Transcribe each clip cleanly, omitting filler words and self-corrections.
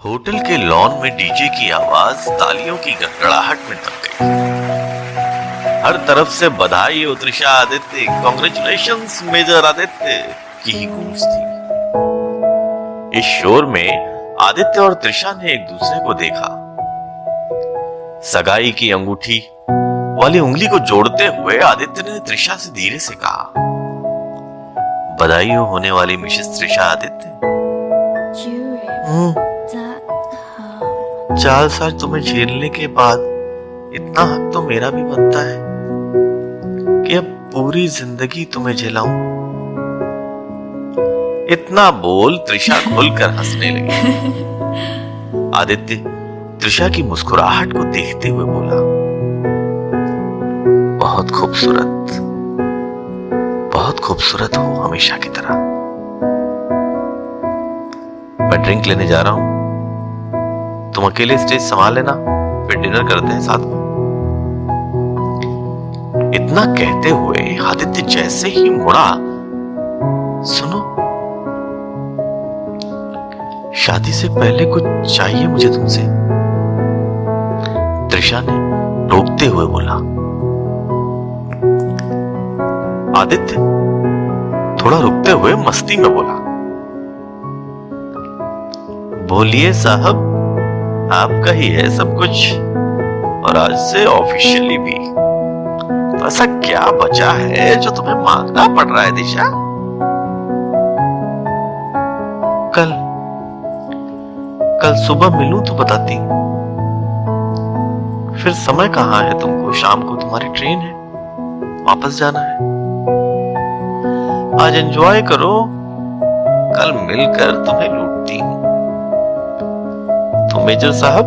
Hotel के lawn में DJ की आवाज तालियों की गड़गड़ाहट में दब गई। हर तरफ से बधाई हो त्रिशा आदित्य, कॉन्ग्रेचुलेशंस मेजर आदित्य की ही गूंज थी। इस शोर में आदित्य और त्रिशा ने एक दूसरे को देखा। सगाई की अंगूठी वाली उंगली को जोड़ते हुए आदित्य ने त्रिशा से धीरे से कहा, बधाई हो होने वाली मिसेस त्रिशा आदित्य। 4 साल तुम्हें झेलने के बाद इतना हक तो मेरा भी बनता है कि अब पूरी जिंदगी तुम्हें झेलाऊं। इतना बोल त्रिशा खुलकर हंसने लगी। आदित्य त्रिशा की मुस्कुराहट को देखते हुए बोला, बहुत खूबसूरत हो हमेशा की तरह। मैं ड्रिंक लेने जा रहा हूं, तुम अकेले स्टेज संभाल लेना, फिर डिनर करते हैं साथ में। इतना कहते हुए आदित्य जैसे ही मुड़ा, सुनो, शादी से पहले कुछ चाहिए मुझे तुमसे, त्रिशा ने रोकते हुए बोला। आदित्य थोड़ा रुकते हुए मस्ती में बोला, बोलिए साहब, आपका ही है सब कुछ, और आज से ऑफिशियली भी। तो ऐसा क्या बचा है जो तुम्हें मांगना पड़ रहा है दिशा? कल सुबह मिलूं तो बताती। फिर समय कहाँ है तुमको? शाम को तुम्हारी ट्रेन है, वापस जाना है। आज एंजॉय करो, कल मिलकर तुम्हें लूटती हूं। तो मेजर साहब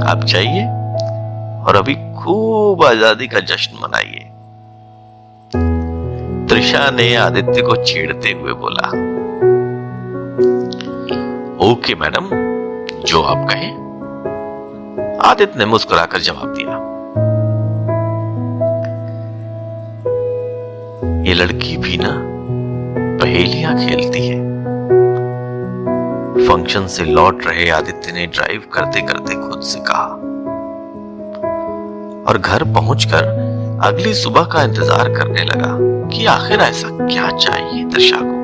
आप जाइए और अभी खूब आजादी का जश्न मनाइए। त्रिशा ने आदित्य को छेड़ते हुए बोला, ओके मैडम, जो आप कहें। आदित्य ने मुस्कुराकर जवाब दिया। ये लड़की भी ना पहेलियां खेलती है। फंक्शन से लौट रहे आदित्य ने ड्राइव करते करते खुद से कहा, और घर पहुंचकर अगली सुबह का इंतजार करने लगा कि आखिर ऐसा क्या चाहिए त्रिशा को।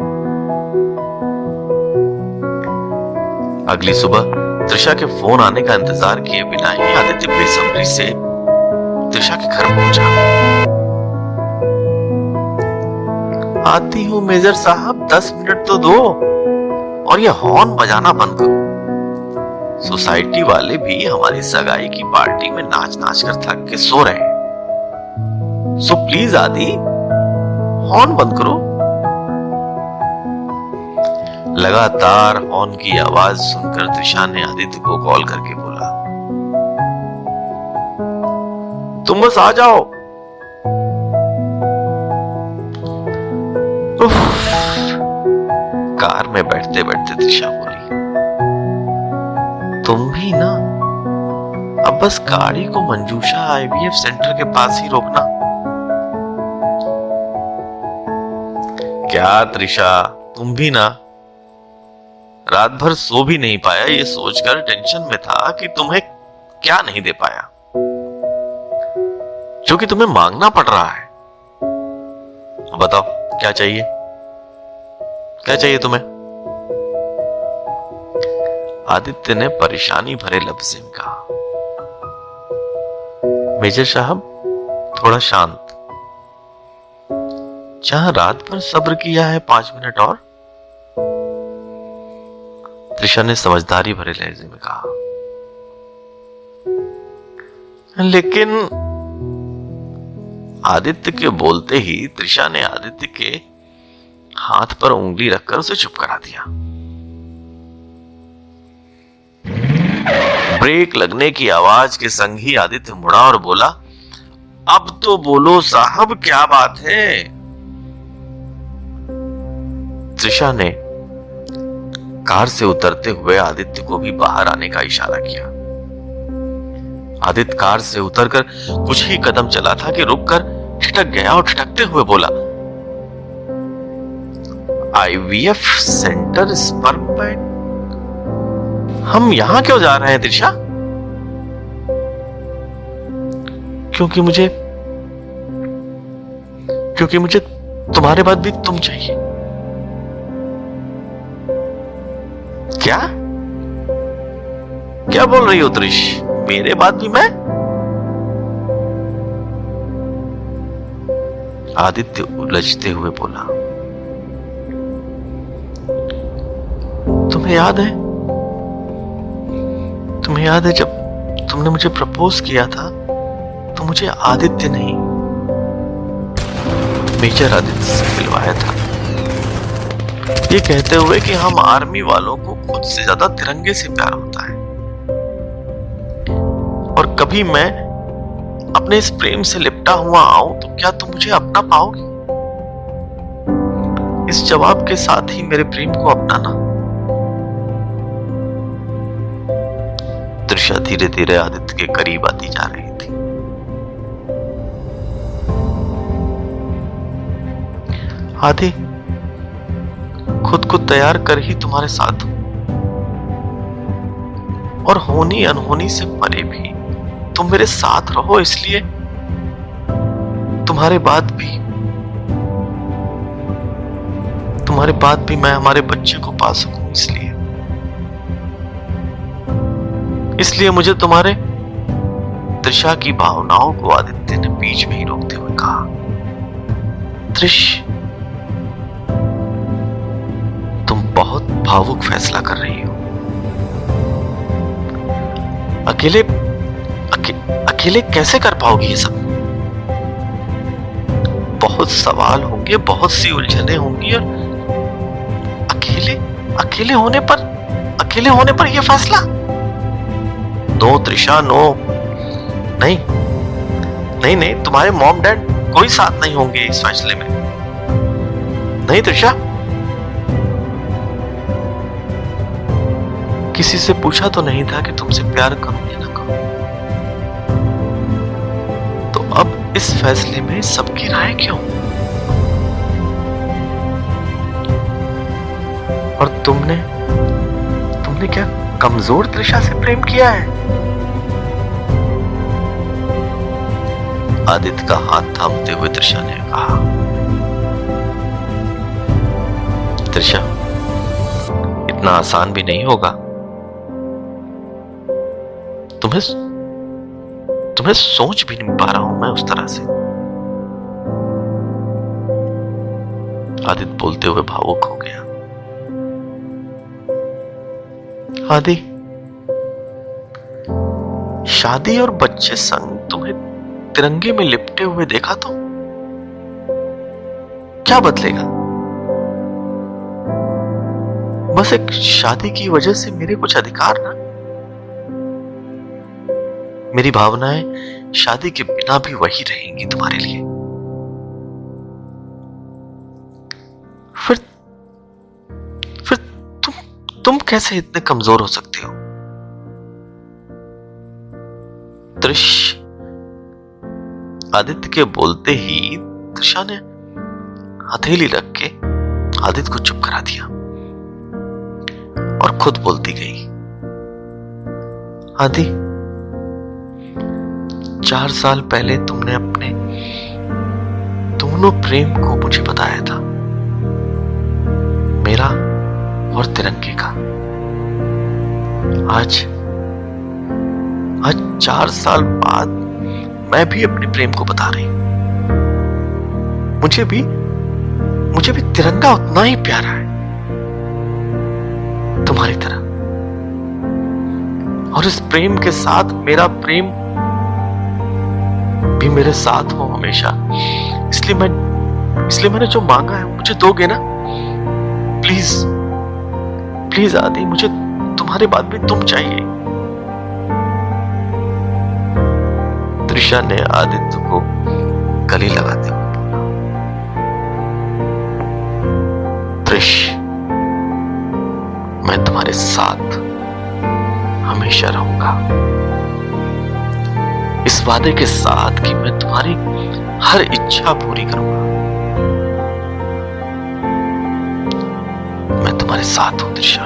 अगली सुबह त्रिशा के फोन आने का इंतजार किए बिना ही आदित्य बेसब्री से त्रिशा के घर पहुंचा। आती हूं मेजर साहब, 10 मिनट तो दो, और ये हॉर्न बजाना बंद करो। सोसाइटी वाले भी हमारी सगाई की पार्टी में नाच नाच कर थक के सो रहे हैं। सो प्लीज आदि, हॉर्न बंद करो। लगातार हॉर्न की आवाज सुनकर त्रिशा ने आदित्य को कॉल करके बोला, तुम बस आ जाओ। कार में बैठते बैठते त्रिशा बोली, तुम भी ना, अब बस गाड़ी को मंजूषा आईवीएफ सेंटर के पास ही रोकना। क्या त्रिशा, तुम भी ना? रात भर सो भी नहीं पाया, ये सोचकर टेंशन में था कि तुम्हें क्या नहीं दे पाया जो कि तुम्हें मांगना पड़ रहा है। बताओ क्या चाहिए, क्या चाहिए तुम्हें? आदित्य ने परेशानी भरे लफ्ज़ में कहा, मेजर साहब थोड़ा शांत, जहां रात भर सब्र किया है 5 मिनट और। त्रिशा ने समझदारी भरे लहजे में कहा, लेकिन आदित्य के बोलते ही त्रिशा ने आदित्य के हाथ पर उंगली रखकर उसे चुप करा दिया। ब्रेक लगने की आवाज के संग ही आदित्य मुड़ा और बोला, अब तो बोलो साहब, क्या बात है? त्रिशा ने कार से उतरते हुए आदित्य को भी बाहर आने का इशारा किया। आदित्य कार से उतरकर कुछ ही कदम चला था कि रुककर ठिठक गया और ठिठकते हुए बोला, आईवीएफ सेंटर स्पर्म बैंक? हम यहां क्यों जा रहे हैं त्रिशा? क्योंकि मुझे तुम्हारे बाद भी तुम चाहिए। क्या क्या बोल रही हो त्रिश? मेरे बाद भी मैं? आदित्य उलझते हुए बोला, तुम्हें याद है जब तुमने मुझे प्रपोज किया था तो मुझे आदित्य नहीं, मेजर आदित्य से मिलवाया था, ये कहते हुए कि हम आर्मी वालों को खुद से ज्यादा तिरंगे से प्यार होता है, और कभी मैं अपने इस प्रेम से लिपटा हुआ आऊं तो क्या तुम मुझे अपना पाओगी? इस जवाब के साथ ही मेरे प्रेम को अपनाना। त्रिशा धीरे धीरे आदित्य के करीब आती जा रही थी। आदि, खुद को तैयार कर ही तुम्हारे साथ हूं, और होनी अनहोनी से परे भी तुम मेरे साथ रहो, इसलिए तुम्हारे बाद भी मैं हमारे बच्चे को पा सकूं, इसलिए मुझे तुम्हारे त्रिशा की भावनाओं को आदित्य ने बीच में ही रोकते हुए कहा, त्रिश, तुम बहुत भावुक फैसला कर रही हो। अकेले कैसे कर पाओगी ये सब? बहुत सवाल होंगे, बहुत सी उलझने होंगी, और अकेले होने पर यह फैसला? No Trisha, no. नहीं, तुम्हारे मॉम डैड कोई साथ नहीं होंगे इस फैसले में। नहीं त्रिशा, किसी से पूछा तो नहीं था कि तुमसे प्यार करूं या ना करूं, तो अब इस फैसले में सबकी राय क्यों? और तुमने क्या कमजोर त्रिशा से प्रेम किया है? आदित्य का हाथ थामते हुए त्रिशा ने कहा, त्रिशा, इतना आसान भी नहीं होगा। तुम्हें सोच भी नहीं पा रहा हूं मैं उस तरह से। आदित्य बोलते हुए भावुक हो गया। आदि, शादी और बच्चे संग तुम्हें तिरंगे में लिपटे हुए देखा तो क्या बदलेगा? बस एक शादी की वजह से मेरे कुछ अधिकार ना, मेरी भावनाएं शादी के बिना भी वही रहेंगी तुम्हारे लिए। फिर तुम कैसे इतने कमजोर हो सकते हो? त्रिश, आदित्य के बोलते ही त्रिशा ने हथेली रख के आदित्य को चुप करा दिया और खुद बोलती गई, आदि, 4 साल पहले तुमने अपने दोनों प्रेम को मुझे बताया था, मेरा और तिरंगे का। आज 4 साल बाद मैं भी अपने प्रेम को बता रही हूं। मुझे भी तिरंगा उतना ही प्यारा है तुम्हारी तरह, और इस प्रेम के साथ मेरा प्रेम भी मेरे साथ हो हमेशा। इसलिए मैंने जो मांगा है मुझे दोगे ना? प्लीज आदि, मुझे तुम्हारे बाद भी तुम चाहिए। त्रिशा ने आदित्य को गले लगाते हुए बोला, त्रिश, मैं तुम्हारे साथ हमेशा रहूंगा, इस वादे के साथ कि मैं तुम्हारी हर इच्छा पूरी करूंगा। मैं तुम्हारे साथ हूं त्रिशा।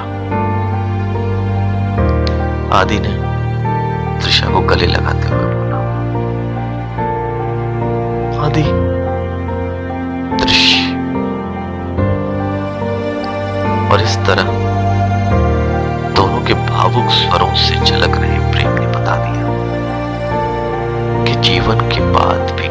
आदि ने त्रिशा को गले लगाते हुए बोला। आदि, त्रिश। और इस तरह दोनों के भावुक स्वरों से झलक रहे प्रेम ने बता दिया कि जीवन के बाद भी